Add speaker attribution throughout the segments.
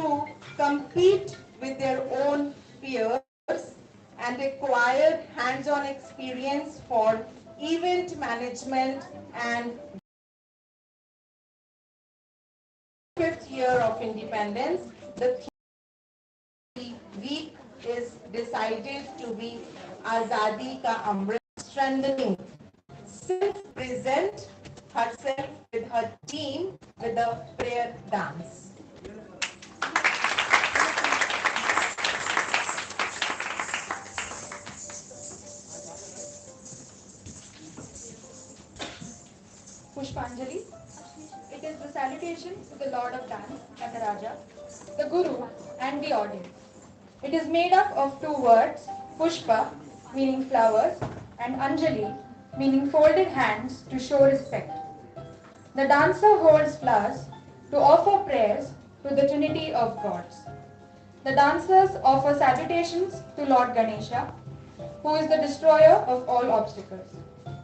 Speaker 1: to compete with their own peers and acquire hands-on experience for event management and fifth year of independence. The week is decided to be Azadi Ka Amrit, strengthening self-present herself with her team with a prayer dance.
Speaker 2: Pushpanjali. It is the salutation to the Lord of Dance, Nataraja, the Guru, and the audience. It is made up of two words, Pushpa, meaning flowers, and Anjali, meaning folded hands to show respect. The dancer holds flowers to offer prayers to the Trinity of Gods. The dancers offer salutations to Lord Ganesha, who is the destroyer of all obstacles.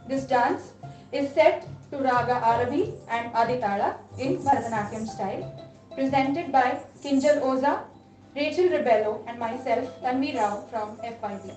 Speaker 2: This dance is set to Raga Arabi and Aditala in Bharatanatyam style, presented by Kinjal Oza, Rachel Rebello, and myself, Tanvi Rao from FYB.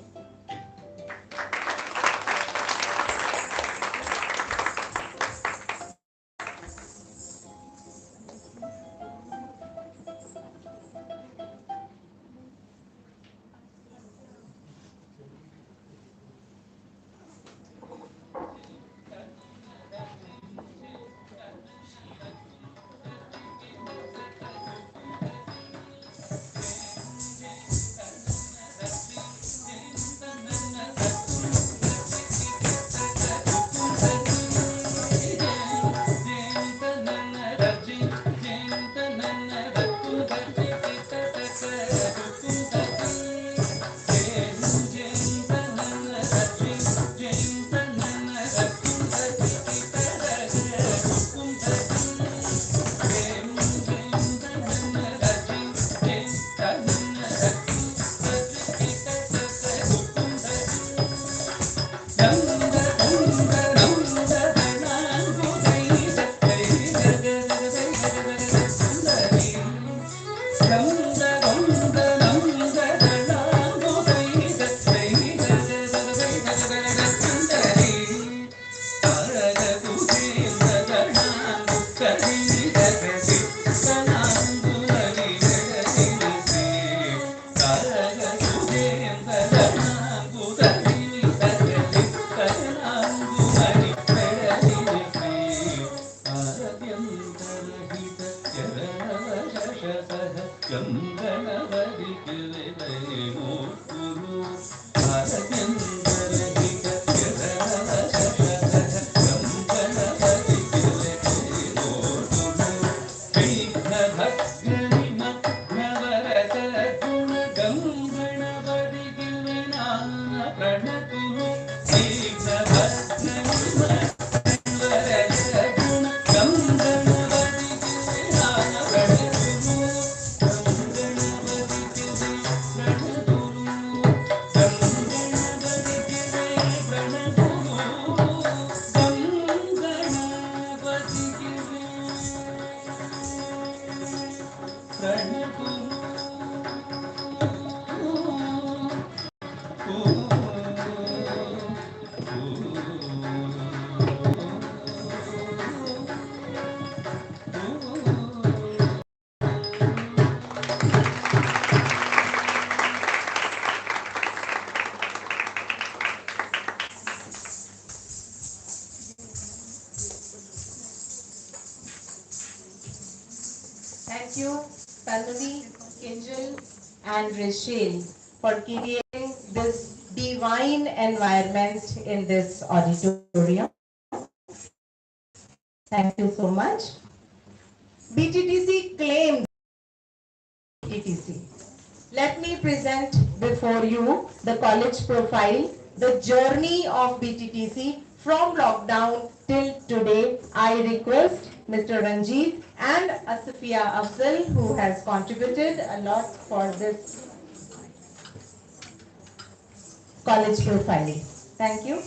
Speaker 1: Thank you, Pallavi, Kinjal, and Rachel for creating this divine environment in this auditorium. Thank you so much. BTTC claimed BTTC. Let me present before you the college profile, the journey of BTTC from lockdown till today. I request Mr. Ranjit and Asafia Afzal, who has contributed a lot for this college profiling. Thank you.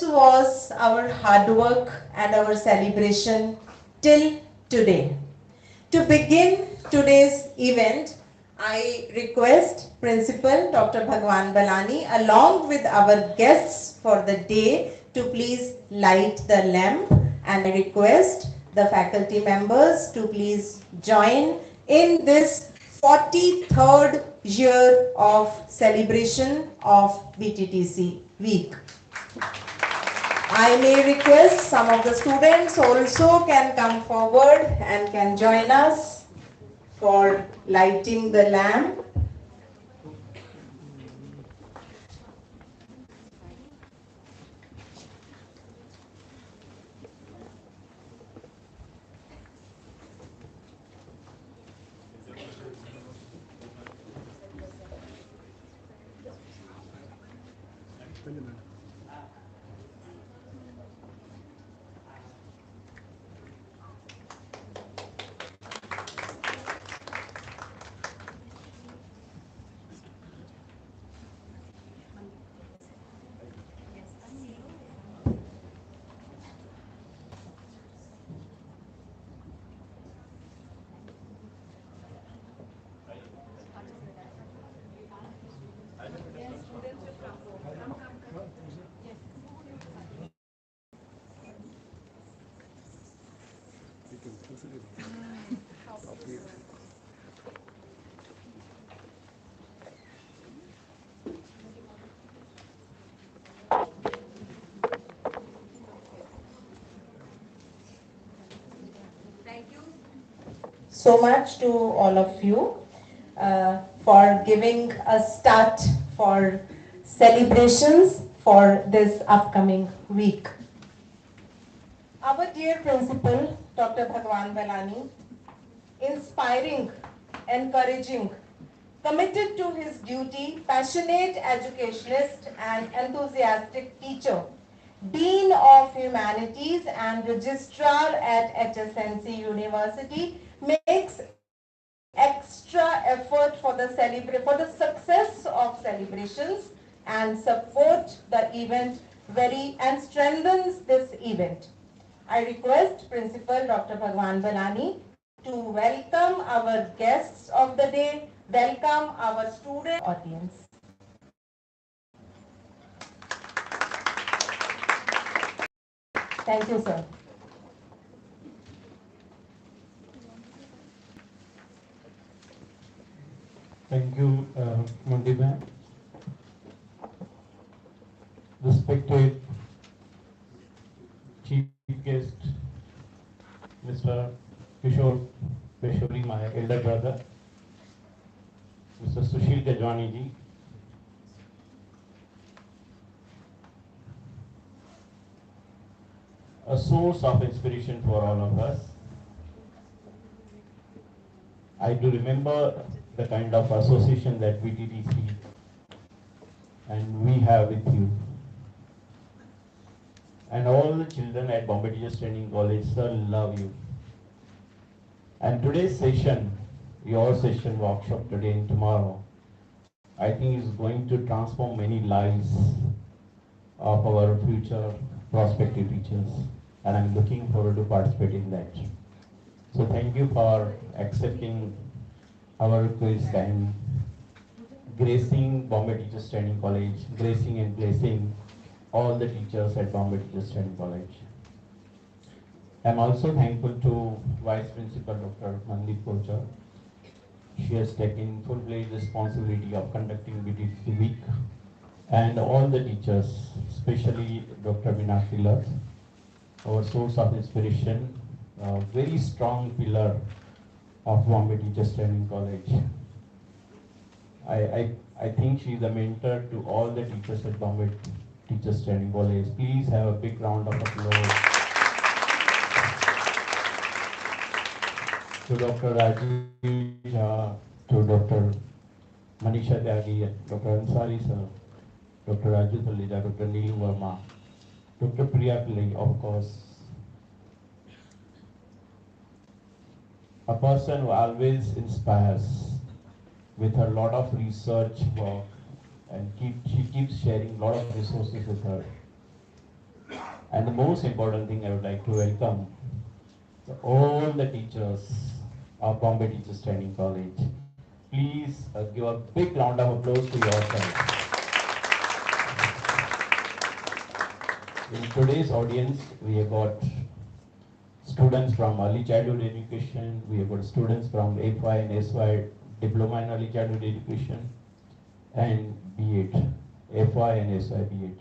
Speaker 1: was our hard work and our celebration till today. To begin today's event, I request Principal Dr. Bhagwan Balani along with our guests for the day to please light the lamp, and I request the faculty members to please join in this 43rd year of celebration of BTTC week. I may request some of the students also can come forward and can join us for lighting the lamp. So much to all of you for giving a start for celebrations for this upcoming week. Our dear principal, Dr. Bhagwan Balani, inspiring, encouraging, committed to his duty, passionate educationist and enthusiastic teacher, Dean of Humanities and Registrar at HSNC University, makes extra effort for the success of celebrations and support the event and strengthens this event. I request Principal Dr. Bhagwan Balani to welcome our guests of the day, welcome our student audience. Thank you, sir.
Speaker 3: Thank you, Monty ma'am. Respected Chief Guest, Mr. Kishore Peshori, my elder brother, Mr. Sushil Gajwani ji, a source of inspiration for all of us. I do remember the kind of association that BTTC and we have with you. And all the children at Bombay Teachers Training College, sir, love you. And today's session, your session workshop today and tomorrow, I think is going to transform many lives of our future prospective teachers. And I'm looking forward to participate in that. So thank you for accepting our request and gracing Bombay Teachers Training College, gracing and blessing all the teachers at Bombay Teachers Training College. I'm also thankful to Vice Principal Dr. Mandeep Kochar. She has taken full-fledged responsibility of conducting BTTC week, and all the teachers, especially Dr. Meenakshi Lal, our source of inspiration, a very strong pillar of Bombay Teachers Training College. I think she is a mentor to all the teachers at Bombay Teachers Training College. Please have a big round of applause to Dr. Rajiv Jha, to Dr. Manisha Tyagi, Dr. Ansari sir, Dr. Raju Thalija, Dr. Neil Verma, Dr. Priya Pillai, of course. A person who always inspires with a lot of research work, and she keeps sharing a lot of resources with her. And the most important thing, I would like to welcome all the teachers of Bombay Teachers Training College. Please give a big round of applause to yourself. In today's audience, we have got students from early childhood education, we have got students from FY and SY diploma in early childhood education, and B.Ed, FY and SY B.Ed.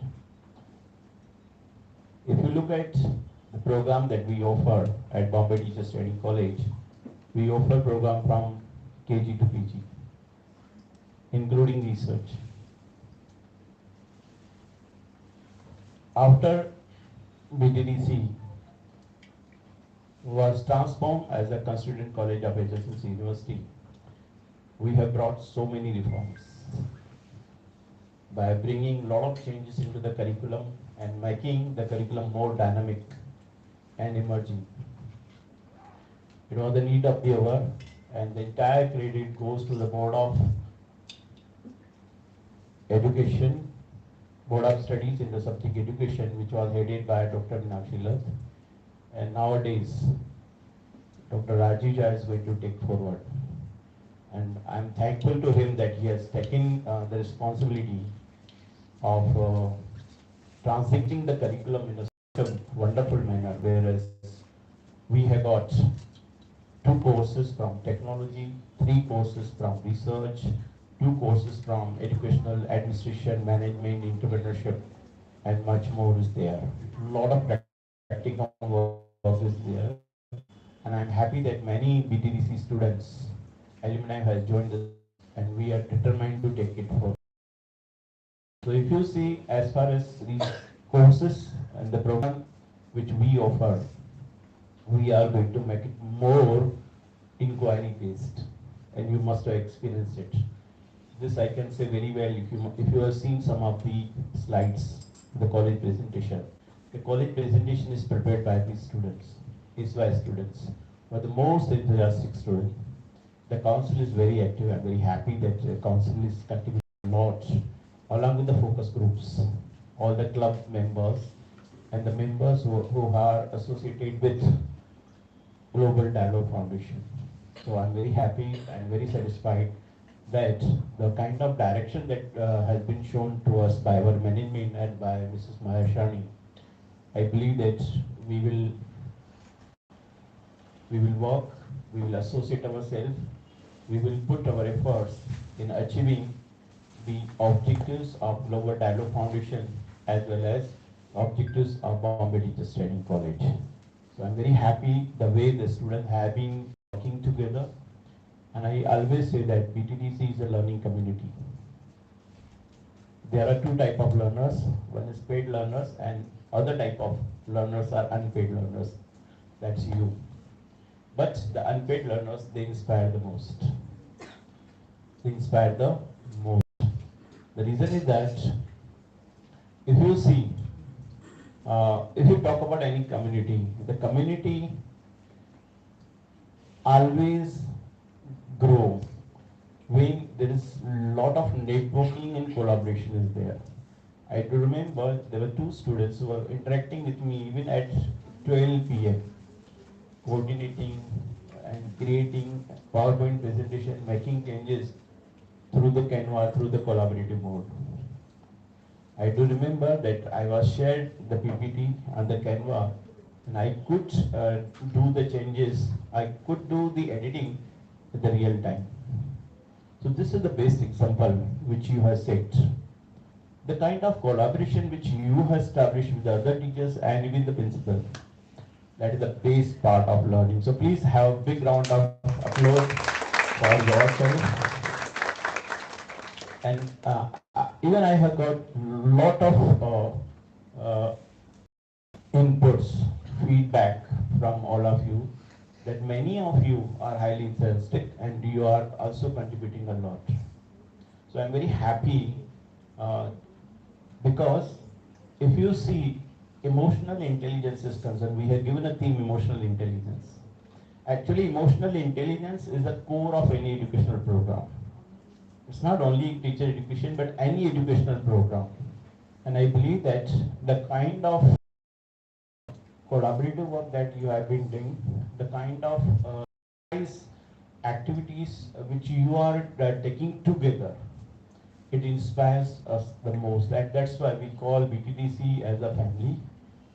Speaker 3: If you look at the program that we offer at Bombay Teachers Training College, we offer program from KG to PG, including research. After BTDC was transformed as a constituent college of HSS University, we have brought so many reforms by bringing a lot of changes into the curriculum and making the curriculum more dynamic and emerging. It was the need of the hour, and the entire credit goes to the Board of Education, Board of Studies in the subject education, which was headed by Dr. Meenakshi Lath. And nowadays, Dr. Rajija is going to take forward. And I'm thankful to him that he has taken the responsibility of translating the curriculum in such a wonderful manner, whereas we have got 2 courses from technology, 3 courses from research, 2 courses from educational administration, management, entrepreneurship, and much more is there. A lot of practical work is there, and I'm happy that many BTDC students, alumni has joined us, and we are determined to take it forward. So if you see, as far as these courses and the program which we offer, we are going to make it more inquiry based, and you must have experienced it. This I can say very well if you have seen some of the slides, the college presentation. The college presentation is prepared by these students, SY students, but the most enthusiastic students. The council is very active. I'm very happy that the council is contributing a lot, along with the focus groups, all the club members, and the members who are associated with Global Dialogue Foundation. So I'm very happy and very satisfied that the kind of direction that has been shown to us by our management and by Mrs. Maheshwari, I believe that we will work, we will associate ourselves, we will put our efforts in achieving the objectives of Global Dialogue Foundation as well as objectives of Bombay Teachers Training College. So I'm very happy the way the students have been working together, and I always say that BTDC is a learning community. There are 2 types of learners. One is paid learners, and other type of learners are unpaid learners. That's you. But the unpaid learners, they inspire the most. They inspire the most. The reason is that if you see, if you talk about any community, the community always grow when there is a lot of networking and collaboration is there. I do remember there were 2 students who were interacting with me even at 12 p.m. coordinating and creating PowerPoint presentation, making changes through the Canva, through the collaborative mode. I do remember that I was shared the PPT and the Canva, and I could do the changes, I could do the editing at the real time. So this is the best example which you have set. The kind of collaboration which you have established with the other teachers and even the principal, that is the base part of learning. So please have a big round of applause for yourself. And even I have got lot of inputs, feedback from all of you, that many of you are highly enthusiastic and you are also contributing a lot. So I'm very happy because if you see, emotional intelligence is concerned, we have given a theme, emotional intelligence. Actually, emotional intelligence is the core of any educational program. It's not only teacher education, but any educational program. And I believe that the kind of collaborative work that you have been doing, the kind of activities which you are taking together, it inspires us the most, and that's why we call BTTC as a family,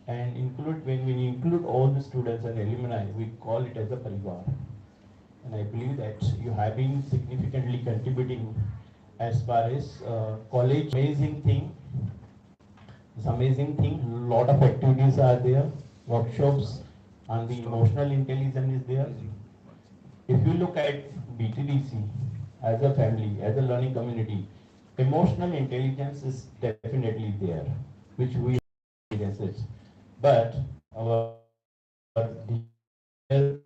Speaker 3: and include when we include all the students and alumni, we call it as a parivar. And I believe that you have been significantly contributing as far as college. It's amazing thing. Lot of activities are there, workshops, and the emotional intelligence is there. If you look at BTDC as a family, as a learning community, emotional intelligence is definitely there, which we experience. But our dear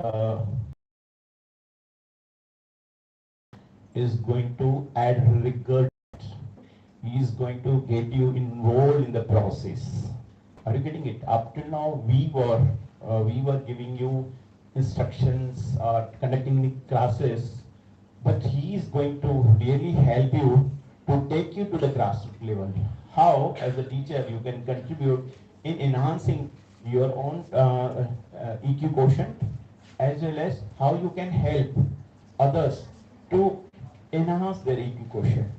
Speaker 3: is going to add rigor. He is going to get you involved in the process. Are you getting it? Up till now, we were giving you instructions or conducting the classes, but he is going to really help you to take you to the grassroots level. How, as a teacher, you can contribute in enhancing your own EQ quotient, as well as how you can help others to enhance their EQ quotient.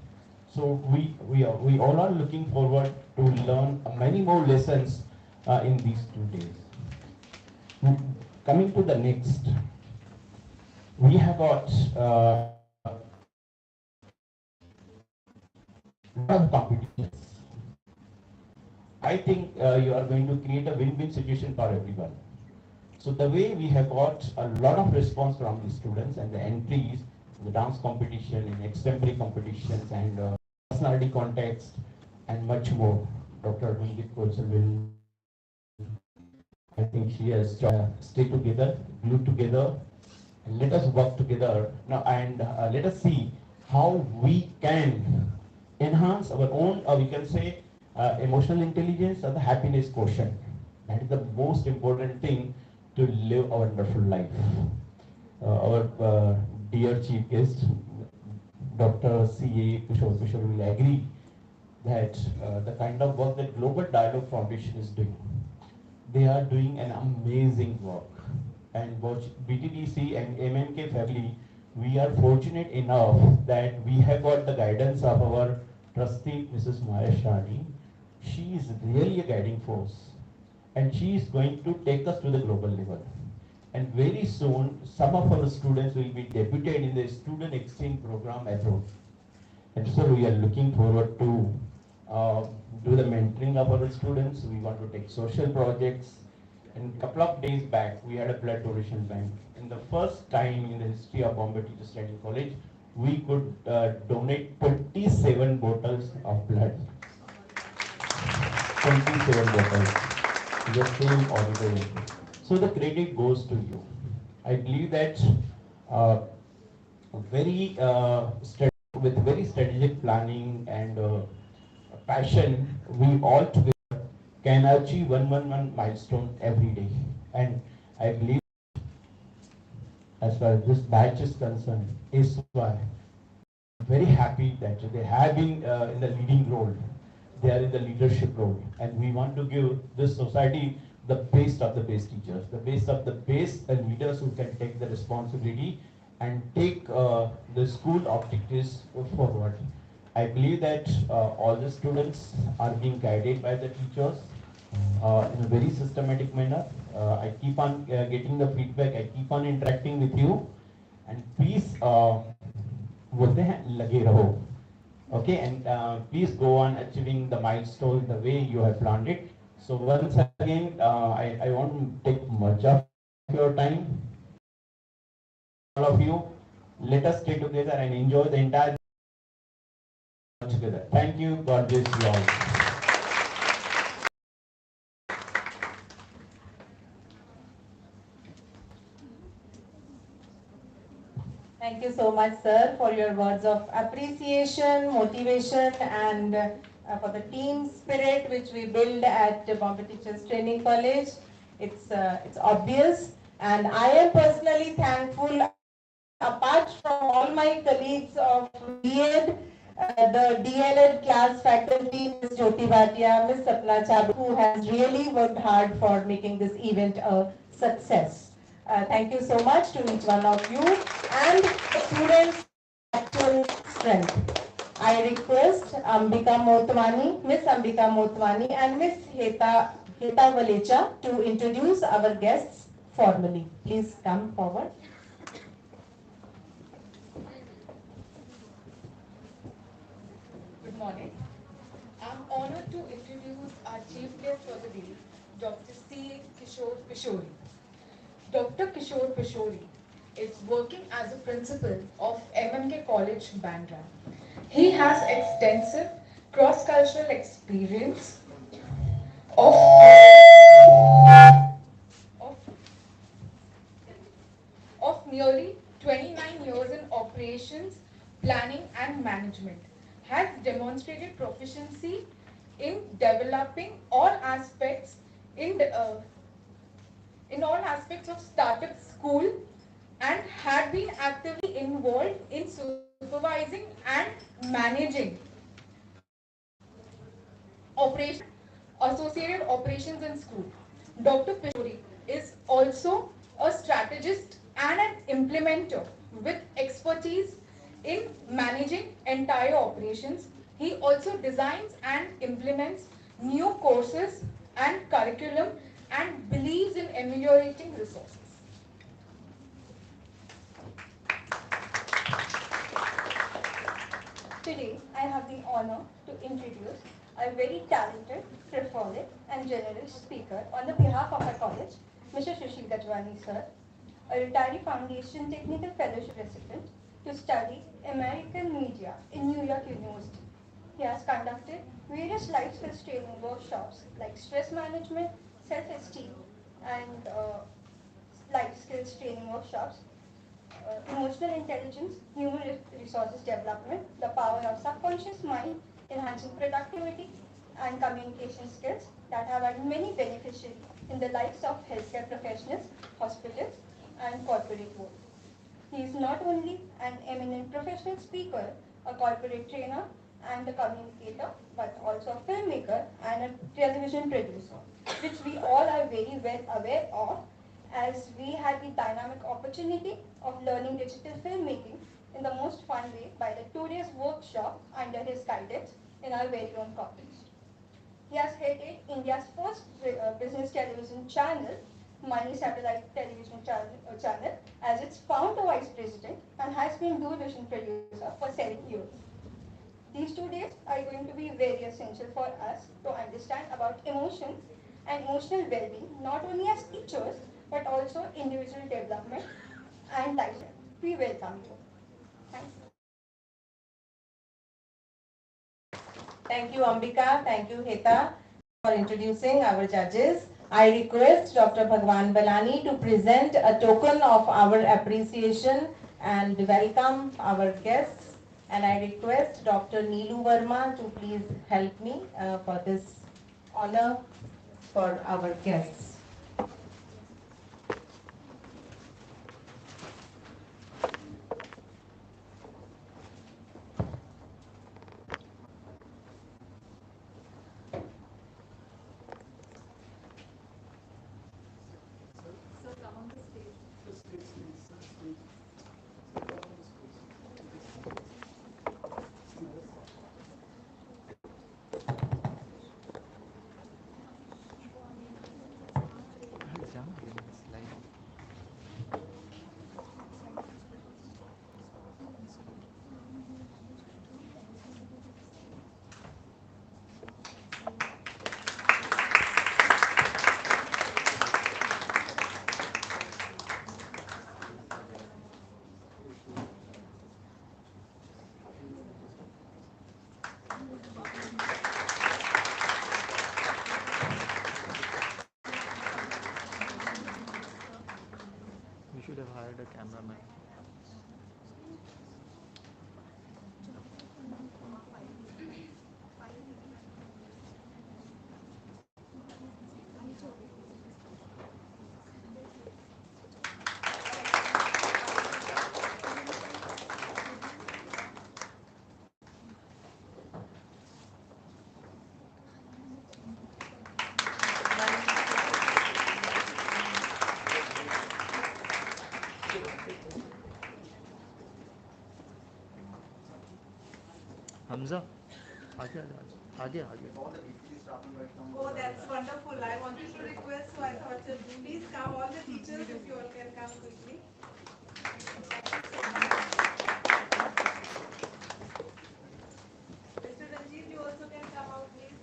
Speaker 3: So we all are looking forward to learn many more lessons in these 2 days. Coming to the next, we have got lot of competitions. I think you are going to create a win-win situation for everyone. So the way we have got a lot of response from the students and the entries, the dance competition, in extemporary competitions, and personality context, and much more. Dr. Mingit Kosal will, I think she has stay together, glue together, and let us work together now, and let us see how we can enhance our own, we can say, emotional intelligence or the happiness quotient. That is the most important thing to live a wonderful life. Our dear chief guest, Dr. C.A. Kushor will agree that the kind of work that Global Dialogue Foundation is doing, they are doing an amazing work. And both BTDC and MNK family, we are fortunate enough that we have got the guidance of our trustee, Mrs. Maya Shani. She is really a guiding force, and she is going to take us to the global level. And very soon, some of our students will be debuted in the student exchange program abroad. And so we are looking forward to do the mentoring of our students. We want to take social projects. And a couple of days back, we had a blood donation bank. And the first time in the history of Bombay Teachers Training College, we could donate 27 bottles of blood. 27 bottles. The same auditorium. So the credit goes to you. I believe that uh, with very strategic planning and passion, we all together can achieve one milestone every day. And I believe, as far as this batch is concerned, is why very happy that they have been in the leading role. They are in the leadership role, and we want to give this society the best of the best teachers, the best of the best leaders who can take the responsibility and take the school objectives forward. I believe that all the students are being guided by the teachers in a very systematic manner. I keep on getting the feedback. I keep on interacting with you, and please बोलते हैं लगे रहो. Okay, and please go on achieving the milestone the way you have planned it. So once again, I want to take much of your time. All of you, let us stay together and enjoy the entire together. Thank you. God bless you all.
Speaker 1: Thank you so much, sir, for your words of appreciation, motivation, and for the team spirit which we build at Bombay Teachers Training College. It's obvious, and I am personally thankful, apart from all my colleagues of BEd, the DLed class faculty, Ms. Jyoti Bhatia, Ms. Sapna Chabri, who has really worked hard for making this event a success. Thank you so much to each one of you and students' actual strength. I request Ambika Motwani, Miss Ambika Motwani and Miss Heta Valecha to introduce our guests formally. Please come forward.
Speaker 2: Good morning. I'm honored to introduce our chief guest for the day, Dr. C. Kishore Pishori. Dr. Kishore Pishori is working as a principal of MMK College, Bandra. He has extensive cross-cultural experience of, of, of nearly 29 years in operations, planning and management, has demonstrated proficiency in developing all aspects in all aspects of startup school and had been actively involved in supervising and managing operations, associated operations in school. Dr. Pishori is also a strategist and an implementer with expertise in managing entire operations. He also designs and implements new courses and curriculum and believes in ameliorating resources.
Speaker 4: Today, I have the honor to introduce a very talented, prolific, and generous speaker on the behalf of our college, Mr. Sushil Gajwani sir, a retiree Foundation Technical Fellowship recipient to study American media in New York University. He has conducted various life skills training workshops like stress management, self-esteem, and life skills training workshops, emotional intelligence, human resources development, the power of subconscious mind, enhancing productivity and communication skills that have had many beneficiaries in the lives of healthcare professionals, hospitals, and corporate world. He is not only an eminent professional speaker, a corporate trainer, and a communicator, but also a filmmaker and a television producer, which we all are very well aware of, as we had the dynamic opportunity of learning digital filmmaking in the most fun way by the 2 days workshop under his guidance in our very own college. He has headed India's first business television channel, Money Satellite Television channel, as its founder vice president and has been Doordarshan producer for 7 years. These 2 days are going to be very essential for us to understand about emotions and emotional well-being, not only as teachers, but also individual development and lifestyle. We welcome you. Thanks.
Speaker 1: Thank you, Ambika. Thank you, Heta, for introducing our judges. I request Dr. Bhagwan Balani to present a token of our appreciation and welcome our guests. And I request Dr. Neelu Verma to please help me for this honor for our guests.
Speaker 5: We should have hired a cameraman. Hamza, आगे आगे आगे
Speaker 1: Oh, that's wonderful. I wanted to request, so I thought, please come, all the teachers, if you all can come quickly. Mr. Ranjit, you also can come out, please.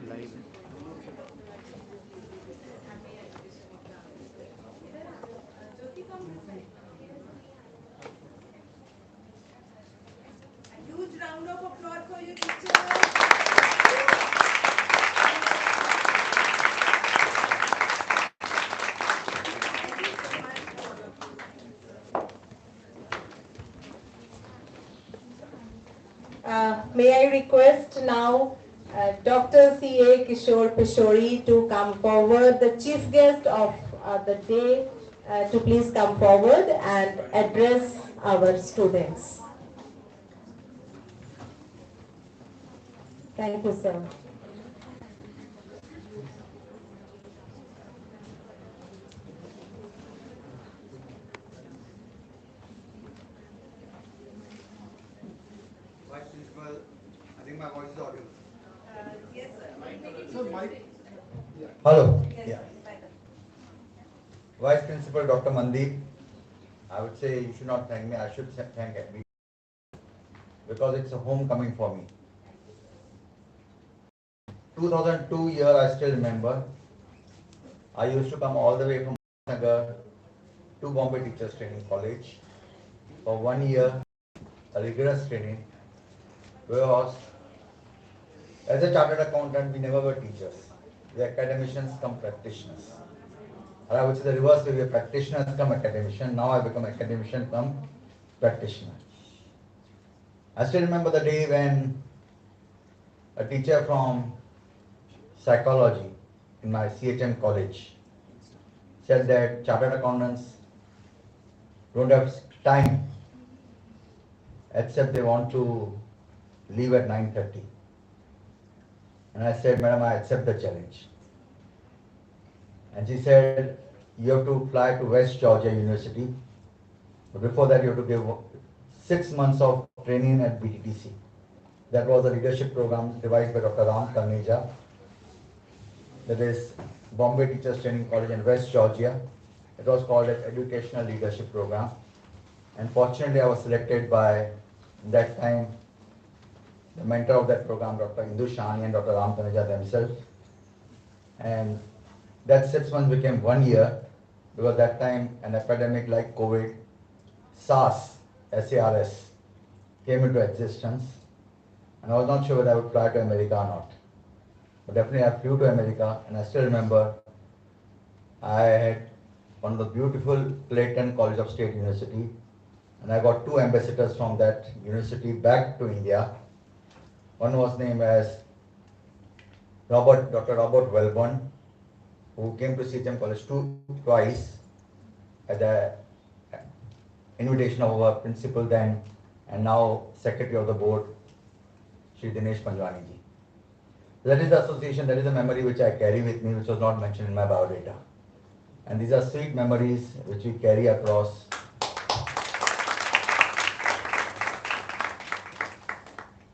Speaker 5: Live
Speaker 1: Huge round of applause for your teachers. May I request now Dr. C.A. Kishore Pishori to come forward, the chief guest of the day, to please come forward and address our students. Thank you, sir.
Speaker 6: Vice Principal, I think my voice is audible.
Speaker 1: Yes, sir.
Speaker 6: Hello. Yeah. Vice Principal Dr. Mandeep, I would say you should not thank me, I should thank me because it's a homecoming for me. 2002 year I still remember. I used to come all the way from Nagar to Bombay Teachers Training College for 1 year, a rigorous training, because as a chartered accountant we never were teachers. We are academicians come practitioners. Or I would say the reverse way, we are practitioners come academician. Now I become academician come practitioner. I still remember the day when a teacher from psychology in my CHM college said that chartered accountants don't have time except they want to leave at 9:30. And I said, Madam, I accept the challenge. And she said, you have to fly to West Georgia University. But before that, you have to give 6 months of training at Bttc. That was a leadership program devised by Dr. Ram Karneja. That is Bombay Teachers Training College in West Georgia. It was called as Educational Leadership Program. And fortunately, I was selected by, that time, the mentor of that program, Dr. Indu Shani and Dr. Ram Karneja themselves. And that 6 months became 1 year, because that time an epidemic like COVID, SARS, SARS, came into existence. And I was not sure whether I would fly to America or not. But definitely I flew to America, and I still remember I had one of the beautiful Clayton College of State University, and I got 2 ambassadors from that university back to India. One was named as Dr. Robert Wellborn, who came to CHM College twice at the invitation of our principal then and now secretary of the board, Shri Dinesh Panjwani ji. That is the association, that is the memory which I carry with me, which was not mentioned in my biodata. And these are sweet memories which we carry across.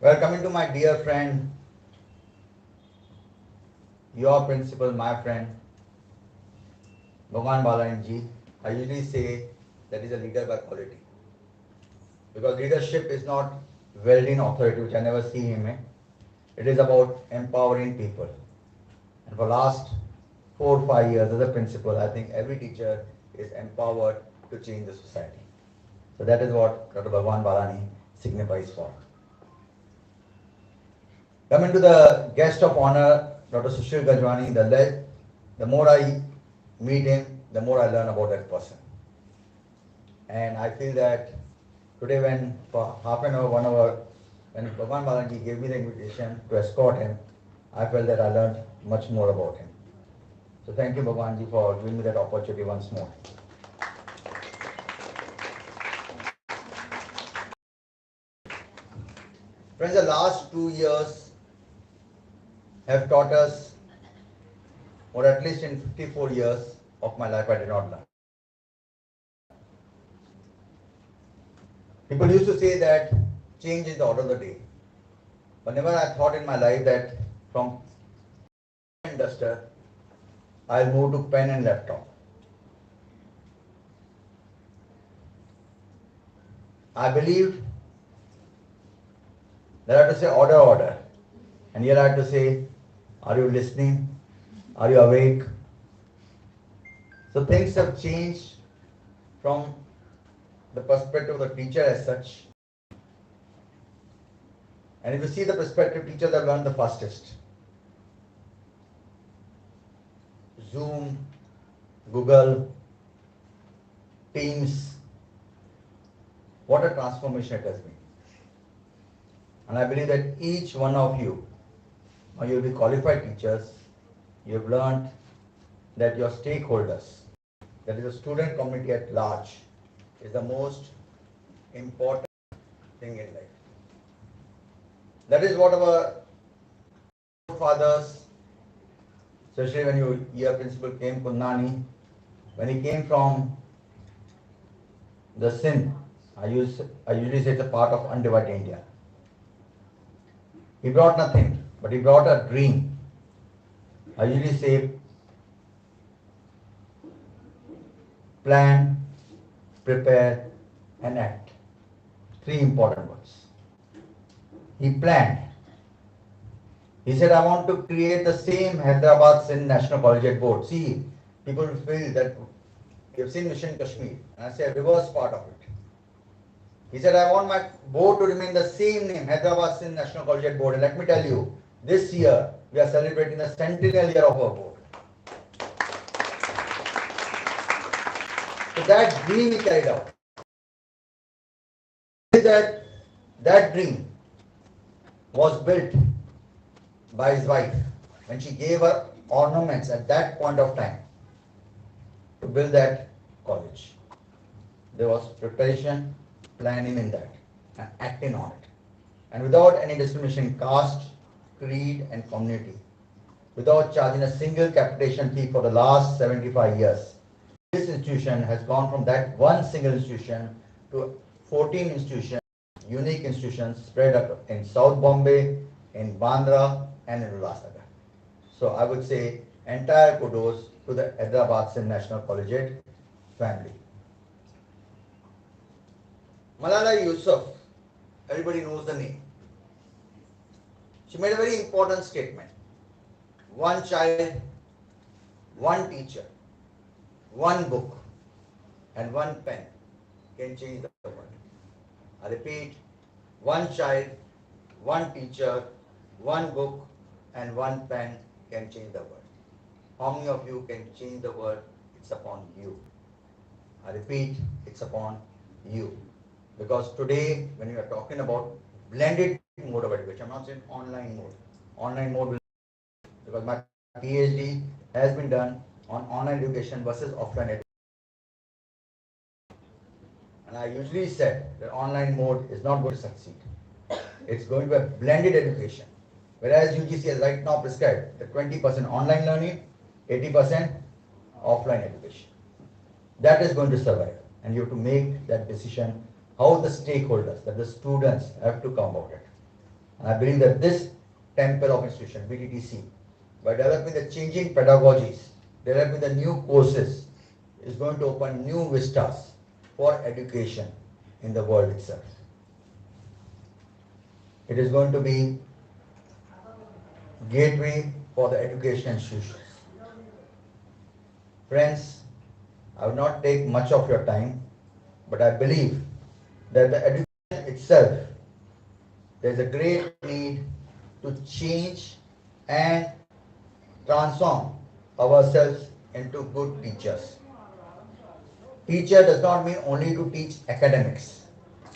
Speaker 6: Well, coming to my dear friend, your principal, my friend, Bhagwan Balayan ji, I usually say that is a leader by quality. Because leadership is not welding authority, which I never see him in. It is about empowering people. And for last 4 or 5 years as a principal, I think every teacher is empowered to change the society. So that is what Dr. Bhagwan Balani signifies for. Coming to the guest of honor, Dr. Sushil Gajwani, the more I meet him, the more I learn about that person. And I feel that today when for half an hour, 1 hour, when Bhagwan Balani gave me the invitation to escort him, I felt that I learned much more about him. So thank you, Bhagwanji, for giving me that opportunity once more. Friends, the last 2 years have taught us or at least in 54 years of my life I did not learn. People used to say that change is the order of the day. But never I thought in my life that from pen and duster, I'll move to pen and laptop. I believed that I have to say order, order. And here I have to say, are you listening? Are you awake? So things have changed from the perspective of the teacher as such. And if you see the perspective, teachers have learned the fastest. Zoom, Google, Teams, what a transformation it has been. And I believe that each one of you, now you will be qualified teachers, you have learned that your stakeholders, that is the student community at large, is the most important thing in life. That is what our fathers, especially when you hear Principal came Kunnani, when he came from the Sindh, I usually say it's a part of undivided India. He brought nothing, but he brought a dream. I usually say plan, prepare, and act. Three important words. He planned. He said, I want to create the same Hyderabad Sindh National Collegiate Board. See, people feel that you've seen Mission Kashmir, and I say a reverse part of it. He said, I want my board to remain the same name, Hyderabad Sindh National Collegiate Board. And let me tell you, this year we are celebrating the centennial year of our board. So that dream he carried out. That dream was built by his wife when she gave her ornaments at that point of time to build that college. There was preparation, planning in that, and acting on it. And without any discrimination in caste, creed, and community, without charging a single capitation fee for the last 75 years. This institution has gone from that one single institution to 14 institutions, unique institutions spread up in South Bombay, in Bandra, and in Ulhasnagar. So I would say entire kudos to the Hyderabad Sindh National Collegiate family. Malala Yousaf, everybody knows the name. She made a very important statement. One child, one teacher, one book, and one pen can change the world. I repeat, one child, one teacher, one book, and one pen can change the world. How many of you can change the world? It's upon you. I repeat, it's upon you. Because today, when you are talking about blended mode of education, I'm not saying online mode. Online mode will, because my PhD has been done on online education versus offline education. And I usually said that online mode is not going to succeed. It's going to be a blended education. Whereas UGC has right now prescribed the 20% online learning, 80% offline education. That is going to survive. And you have to make that decision how the stakeholders, that the students have to come about it. And I believe that this temple of institution, Bttc, by developing the changing pedagogies, developing the new courses, is going to open new vistas for education in the world itself. It is going to be gateway for the education institutions. Friends, I will not take much of your time, but I believe that the education itself, there is a great need to change and transform ourselves into good teachers. Teacher does not mean only to teach academics,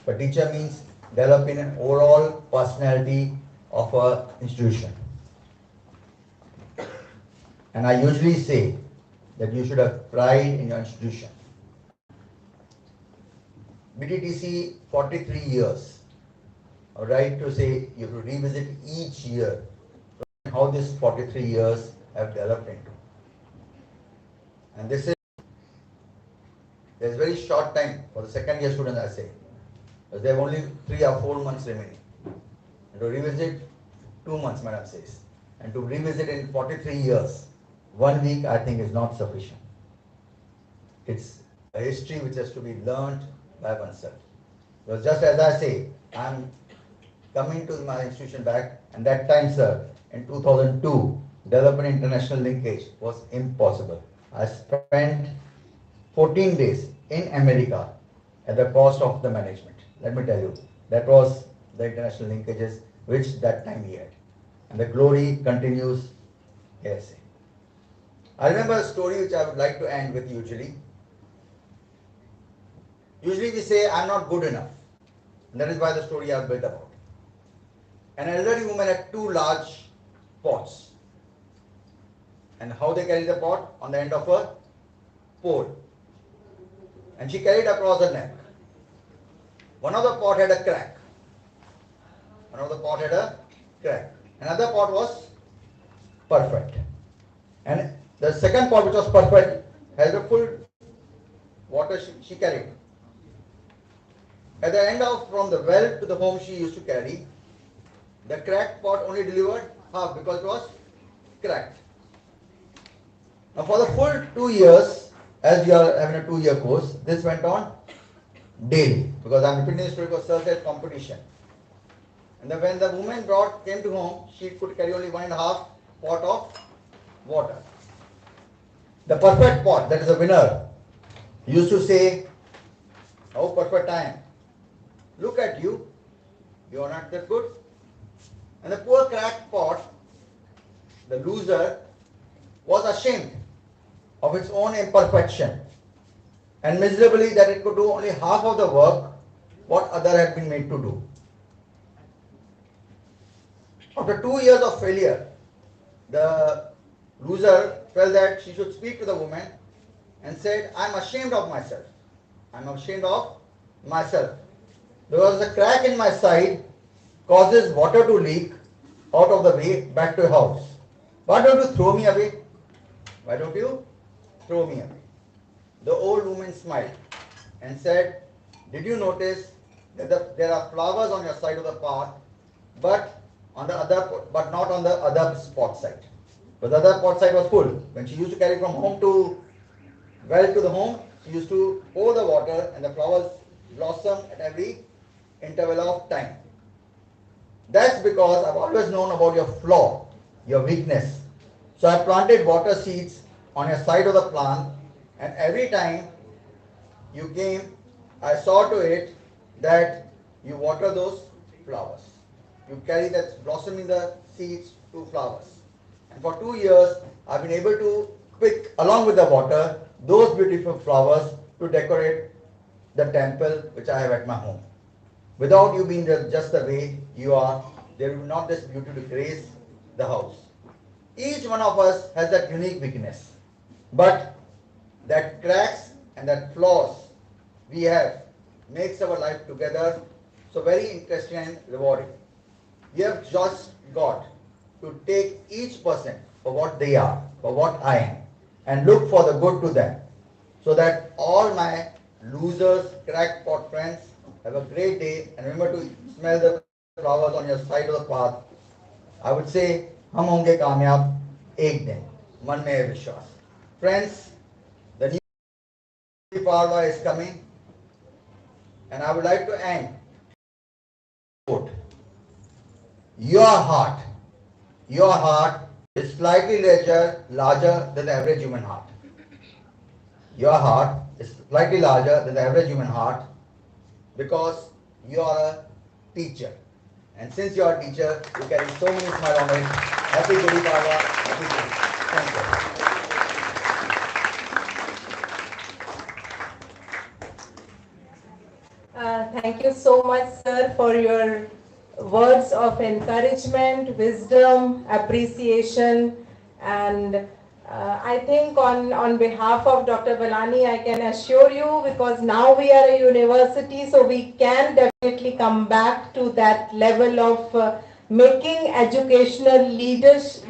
Speaker 6: but teacher means developing an overall personality of an institution. And I usually say that you should have pride in your institution. Bttc 43 years, right to say you have to revisit each year how these 43 years have developed into. And this is, there's very short time for the second year students, I say. Because they have only 3 or 4 months remaining. And to revisit, 2 months, madam says. And to revisit in 43 years, 1 week I think is not sufficient. It's a history which has to be learned by oneself. Because just as I say, I'm coming to my institution back, and that time, sir, in 2002, developing international linkage was impossible. I spent 14 days in America at the cost of the management. Let me tell you, that was the international linkages which that time he had. And the glory continues ASA. I remember a story which I would like to end with usually. Usually we say, I'm not good enough. And that is why the story I have built about. An elderly woman had 2 large pots. And how they carry the pot? On the end of a pole. And she carried across her neck. One of the pot had a crack. Another pot was perfect. And the second pot, which was perfect, has the full water she carried. At the end of, from the well to the home she used to carry, the cracked pot only delivered half because it was cracked. Now for the full 2 years, as we are having a 2-year course, this went on daily. Because I am repeating this story because sir said competition. And then when the woman came to home, she could carry only 1.5 pot of water. The perfect pot, that is a winner, used to say, "Oh, perfect I am. Look at you, you are not that good." And the poor cracked pot, the loser, was ashamed of its own imperfection and miserably that it could do only half of the work what other had been made to do. After 2 years of failure, the loser felt that she should speak to the woman and said, "I am ashamed of myself. I am ashamed of myself. Because the crack in my side causes water to leak out of the way back to your house. Why don't you throw me away? Why don't you throw me away?" The old woman smiled and said, "Did you notice that there are flowers on your side of the path, but not on the other spot side?" But the other pot side was full. When she used to carry from home to well to the home, she used to pour the water and the flowers blossom at every interval of time. That's because I've always known about your flaw, your weakness. So I planted water seeds on your side of the plant, and every time you came, I saw to it that you water those flowers. You carry that blossoming the seeds to flowers. And for 2 years, I've been able to pick, along with the water, those beautiful flowers to decorate the temple which I have at my home. Without you being just the way you are, there will not this beauty to grace the house. Each one of us has that unique weakness. But that cracks and that flaws we have makes our life together so very interesting and rewarding. We have just got to take each person for what they are, for what I am, and look for the good to them, so that all my losers, crackpot friends have a great day, and remember to smell the flowers on your side of the path. I would say, हम होंगे कामयाब एक दिन, मन में है विश्वास. Friends, the new Parva is coming, and I would like to end. Your heart is slightly larger than the average human heart. Your heart is slightly larger than the average human heart because you are a teacher. And since you are a teacher, you carry so many smiles on it. Happy Gudi Padwa. Happy Gudi. Thank you.
Speaker 1: Thank you so much, sir, for your words of encouragement, wisdom, appreciation, and I think on behalf of Dr. Balani, I can assure you, because now we are a university, so we can definitely come back to that level of making educational leaders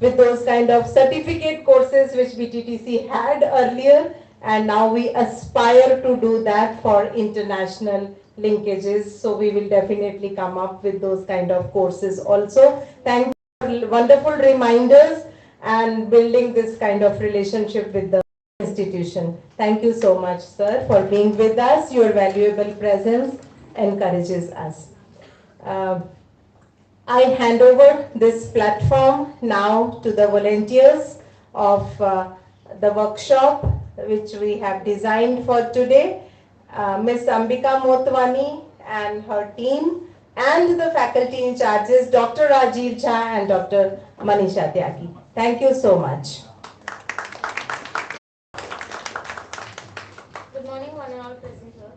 Speaker 1: with those kind of certificate courses which BTTC had earlier, and now we aspire to do that for international linkages. So we will definitely come up with those kind of courses also. Thank you for wonderful reminders and building this kind of relationship with the institution. Thank you so much, sir, for being with us. Your valuable presence encourages us. I hand over this platform now to the volunteers of the workshop which we have designed for today. Ms. Ambika Motwani and her team, and the faculty in charges, Dr. Rajiv Jha and Dr. Manisha Tyagi. Thank you so much.
Speaker 7: Good morning, one and all present here.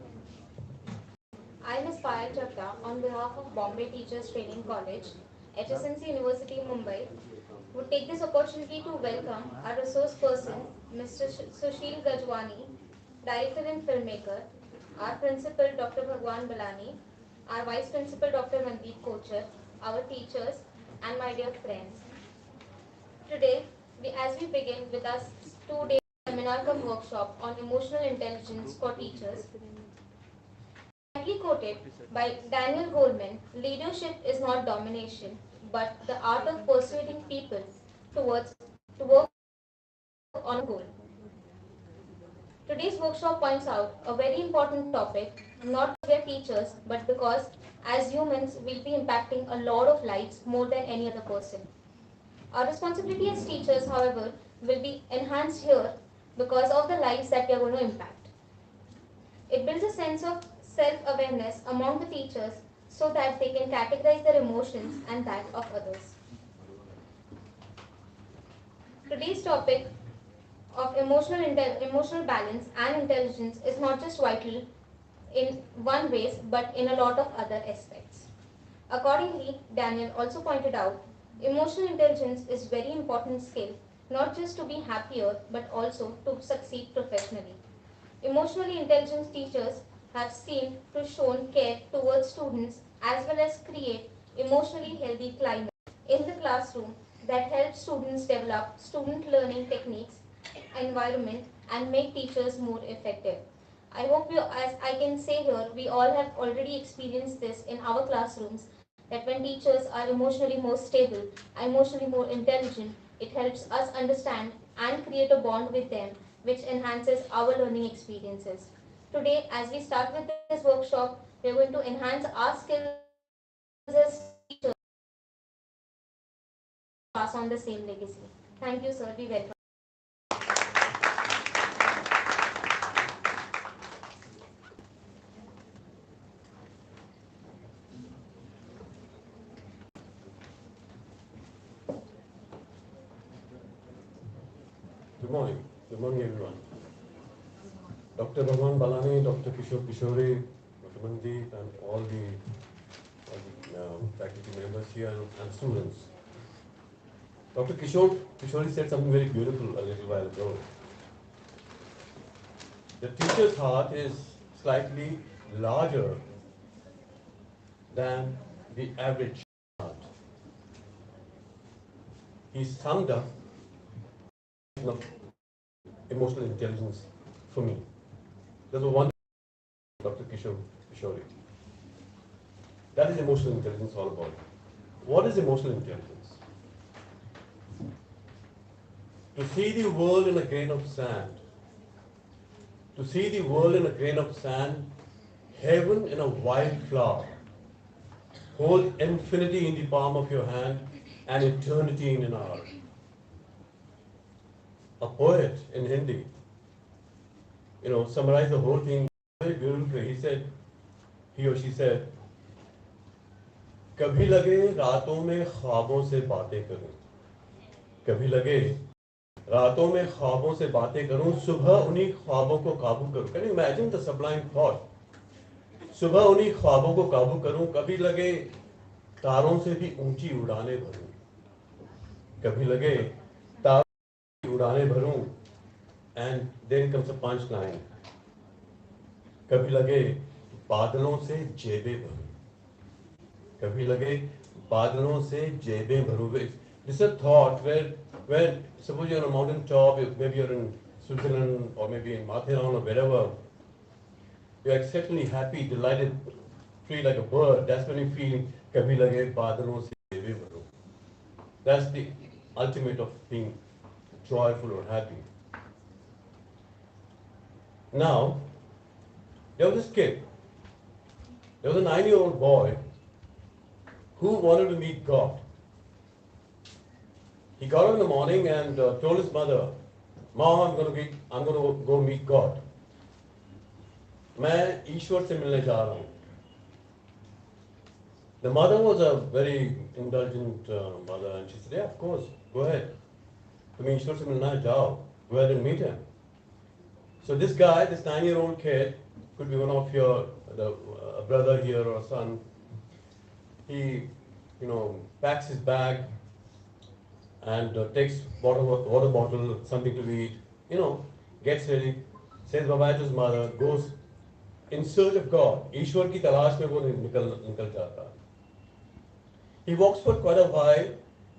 Speaker 7: I am Ms. Payal Chakra on behalf of Bombay Teachers Training College, HSNC University, Mumbai. Would take this opportunity to welcome our resource person, Mr. Sushil Gajwani, Director and Filmmaker, our Principal, Dr. Bhagwan Balani, our Vice Principal, Dr. Mandeep Kochar, our teachers, and my dear friends. Today, as we begin with our 2-day seminar cum workshop on emotional intelligence for teachers, rightly quoted by Daniel Goleman, leadership is not domination, but the art of persuading people to work on a goal. Today's workshop points out a very important topic, not because we are teachers, but because as humans we'll be impacting a lot of lives more than any other person. Our responsibility as teachers, however, will be enhanced here because of the lives that we are going to impact. It builds a sense of self-awareness among the teachers so that they can categorize their emotions and that of others. Today's topic of emotional balance and intelligence is not just vital in one ways but in a lot of other aspects. Accordingly, Daniel also pointed out, emotional intelligence is very important skill, not just to be happier but also to succeed professionally. Emotionally intelligent teachers have seemed to show care towards students as well as create emotionally healthy climate in the classroom that helps students develop student learning techniques, environment, and make teachers more effective. I hope you, as I can say here, we all have already experienced this in our classrooms that when teachers are emotionally more stable, emotionally more intelligent, it helps us understand and create a bond with them which enhances our learning experiences. Today, as we start with this workshop, we are going to enhance our skills as teachers to pass on the same legacy. Thank you, sir. Be welcome.
Speaker 8: Good morning. Good morning, everyone. Dr. Bhagwan Balani, Dr. Kishore Kishore, Dr. Mandeep, and all the faculty members here and students. Dr. Kishore said something very beautiful a little while ago. The teacher's heart is slightly larger than the average heart. He summed up of emotional intelligence for me. That was one Dr. Kishore. That is emotional intelligence all about. What is emotional intelligence? To see the world in a grain of sand. To see the world in a grain of sand, heaven in a wild flower. Hold infinity in the palm of your hand and eternity in an hour. A poet in Hindi, summarized the whole thing very beautifully. He or she said, कभी लगे रातों में ख्वाबों से बातें करूं, कभी लगे रातों में ख्वाबों से बातें करूं, सुबह उन्हीं ख्वाबों को काबू करूं. Can you imagine the sublime thought? सुबह उन्हीं ख्वाबों को काबू करूं, कभी लगे तारों से भी ऊंची उड़ानें भरूं, कभी लगे तारों की उड़ानें भरूं, and then comes a punchline. कभी लगे बादलों से जेबें भरूं, कभी लगे बादलों से जेबें भरूं. This is a thought where suppose you're on a mountain top, maybe you're in Switzerland or maybe in Mathiran or wherever, you're exceptionally happy, delighted, free like a bird. That's when you feel kabhi lage badalon se dewe baro. That's the ultimate of being joyful or happy. Now, there was this kid. There was a 9-year-old boy who wanted to meet God. He got up in the morning and told his mother, "Mom, I'm going to go meet God. मैं ईश्वर से मिलने जा रहा हूँ." The mother was a very indulgent mother, and she said, "Yeah, of course, go ahead. तुम्हें ईश्वर से मिलना है, जाओ. Go ahead and meet him." So this guy, this 9-year-old kid, could be one of your a brother here or a son. He, packs his bag and takes water bottle, something to eat. Gets ready, says bye bye to his mother, goes in search of God. ईश्वर की तलाश में वो निकल जाता है. He walks for quite a while.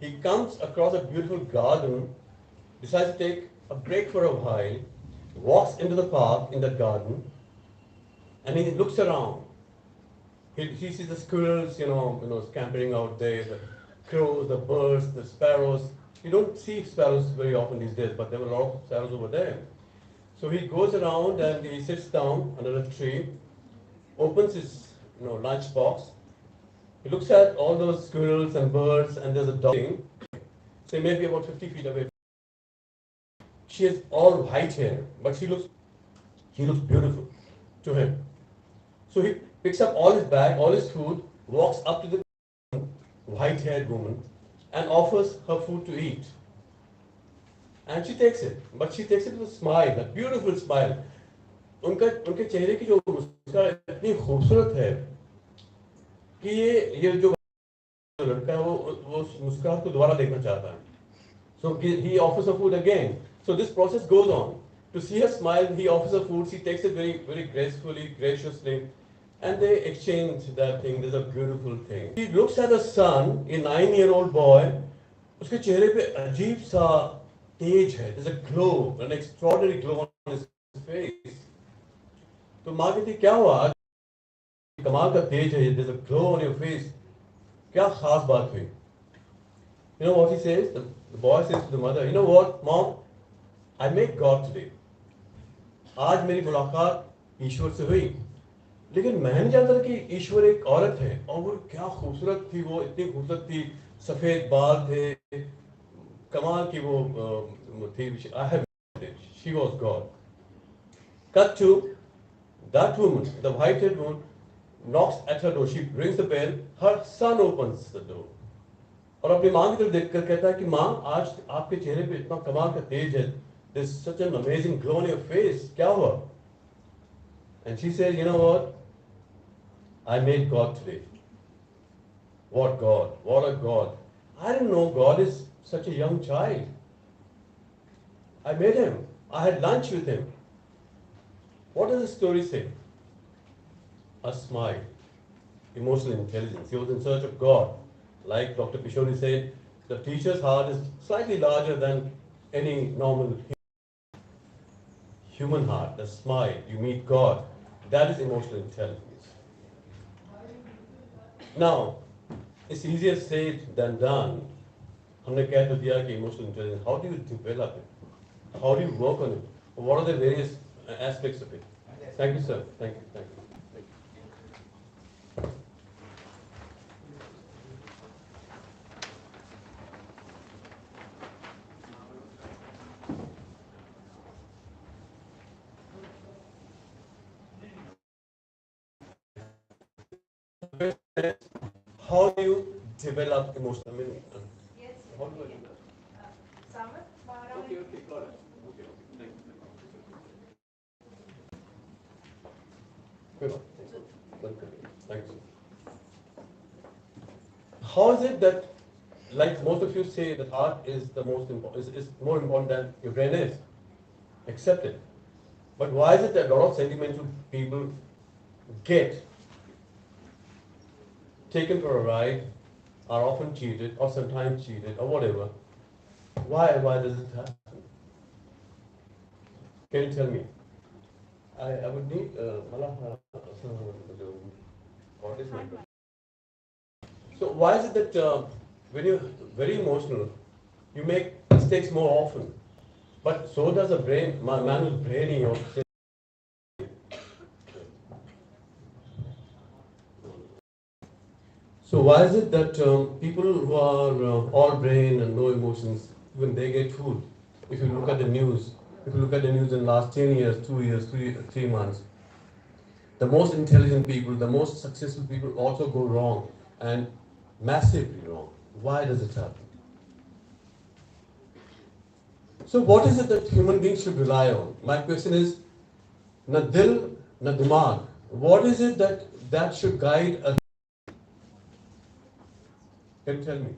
Speaker 8: He comes across a beautiful garden, decides to take a break for a while, walks into the park in that garden, and he looks around. He sees the squirrels, scampering out there, the crows, the birds, the sparrows. You don't see sparrows very often these days, but there were a lot of sparrows over there. So he goes around and he sits down under a tree, opens his lunch box. He looks at all those squirrels and birds, and there's a dog, say maybe about 50 feet away. She has all white hair, but she looks beautiful to him. So he picks up all his bag, all his food, walks up to the white-haired woman, and offers her food to eat. And she takes it, but she takes it with a smile, a beautiful smile. उनके चेहरे की जो मुस्कान इतनी खूबसूरत है कि ये जो लड़का है वो मुस्कान को दोबारा देखना चाहता है. So he offers her food again. So this process goes on. To see her smile, he offers her food. She takes it very, very gracefully, graciously, and they exchange that thing. There's a beautiful thing. He looks at the son, a 9-year-old boy. उसके चेहरे पे अजीब सा तेज है. There's a glow, an extraordinary glow on his face. तो माँ कहती क्या हुआ? कमाल का तेज है. There's a glow on your face. क्या खास बात हुई? You know what he says? The boy says to the mother, "You know what, Mom? I met God today. आज मेरी मुलाकात ईश्वर से हुई, लेकिन मैं नहीं जानता था कि ईश्वर एक औरत है, और वो क्या खूबसूरत थी. वो इतनी खूबसूरत थी, सफेद बाल थे, कमाल की वो थी. I have met her. She was God." Cut to that woman, the white-haired woman, knocks at her door. She rings the bell. Her son opens the door. और अपनी माँ की तरफ देखकर कहता है कि माँ, आज आपके चेहरे पे इतना कमाल का तेज है. There's such an amazing glow on your face. क्या हुआ? And she says, "You know what? I met God today." What God? What a God. I didn't know God is such a young child. I met him. I had lunch with him. What does the story say? A smile. Emotional intelligence. He was in search of God. Like Dr. Pishori said, the teacher's heart is slightly larger than any normal human heart. The smile, you meet God. That is emotional intelligence. Now, it's easier said than done. हमने कह तो दिया कि emotional intelligence. How do you develop it? How do you work on it? What are the various aspects of it? Thank you, sir. Thank you. Thank you. How do you develop emotional?
Speaker 1: Yes.
Speaker 8: How do I do that?
Speaker 1: Samat,
Speaker 8: Okay, got it. Okay, thank you. Thanks. How is it that, like most of you say, that heart is the most important, is more important than your brain is? Accept it. But why is it that a lot of sentimental people get taken for a ride are often cheated or sometimes cheated or whatever. Why does it happen? Can you tell me? I would need what is it? So why is it that when you're very emotional, you make mistakes more often? But so does a brain, man who's brainy or so why is it that people who are all brain and no emotions, when they get fooled? If you look at the news, if you look at the news in the last 10 years, 2 years, 3 months, the most intelligent people, the most successful people also go wrong and massively wrong. Why does it happen? So what is it that human beings should rely on? My question is, na dil, na dimag. What is it that should guide a... Can you tell me?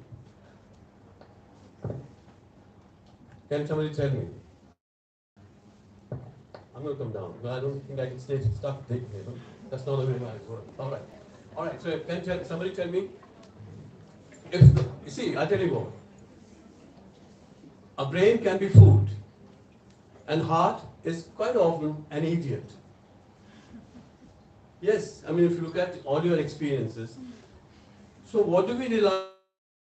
Speaker 8: Can somebody tell me? I'm going to come down. No, I don't think I can stay stuck there. That's not the way I work. All right. All right. So somebody tell me? You see, I'll tell you what. A brain can be fooled, and heart is quite often an idiot. Yes, I mean, if you look at all your experiences, so what do we rely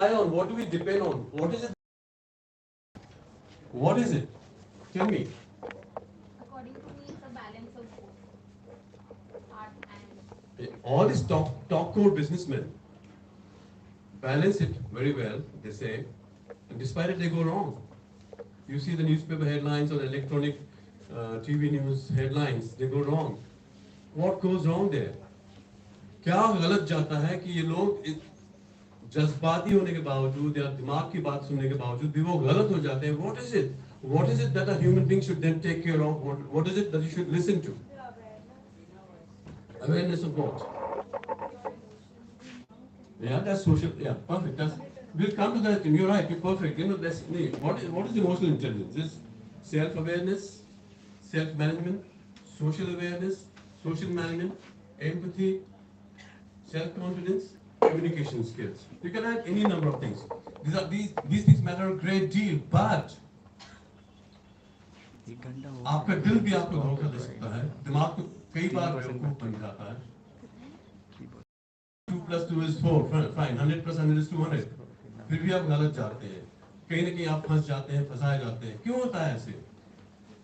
Speaker 8: on? What do we depend on? What is it? What is it? Tell me.
Speaker 7: According to me, it's a balance of both art and
Speaker 8: All these top core businessmen balance it very well, they say, and despite it, they go wrong. You see the newspaper headlines or electronic TV news headlines, they go wrong. What goes wrong there? क्या गलत जाता है कि ये लोग जज्बाती होने के बावजूद या दिमाग की बात सुनने के बावजूद भी वो गलत हो जाते हैं? What is it? What is it that a human being should then take care of? What is it that you should listen to? Awareness of what? Yeah, that's social. Yeah, perfect. We'll come to that. You're right. You're perfect. You know, what is emotional intelligence? It's self-awareness, self-management, social awareness, social management, empathy, self-confidence, communication skills. You can add any number of things. These things matter a great deal, but आपका दिल भी आपको धोखा दे सकता है, दिमाग तो कई बार बेवकूफ बन जाता है. 2 plus 2 is 4, fine. 100 plus 100 is 200. फिर भी आप गलत जाते हैं, कहीं ना कहीं आप फंस जाते हैं, फंसाए जाते हैं. क्यों होता है ऐसे?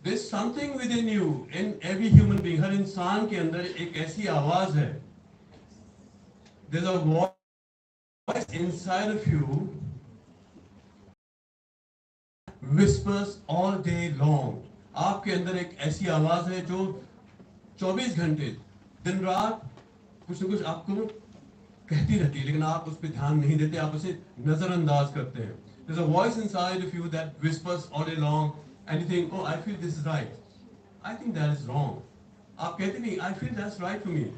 Speaker 8: There's something within you, in every human being. हर इंसान के अंदर एक ऐसी आवाज है. There's a voice inside of you whispers all day long. आपके अंदर एक ऐसी आवाज है जो 24 घंटे दिन रात कुछ न कुछ आपको कहती रहती है, लेकिन आप उस पर ध्यान नहीं देते, आप उसे नजरअंदाज करते हैं. There's a voice inside of you that whispers all day long and you think, oh, I feel this is right. I think that is wrong. आप कहते नहीं, I feel that's right for me.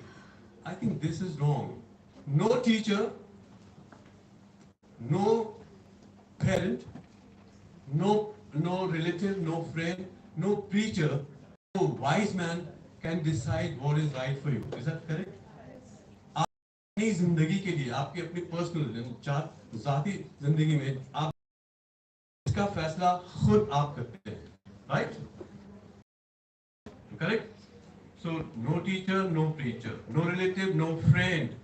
Speaker 8: I think this is wrong. No teacher, no parent, no relative, no friend, no preacher, no wise man can decide what is right for you. Is that correct? अपनी जिंदगी के लिए, आपकी अपनी personal जाती जिंदगी में आप इसका फैसला खुद आप करते हैं, right? Correct? So no teacher, no preacher, no relative, no friend,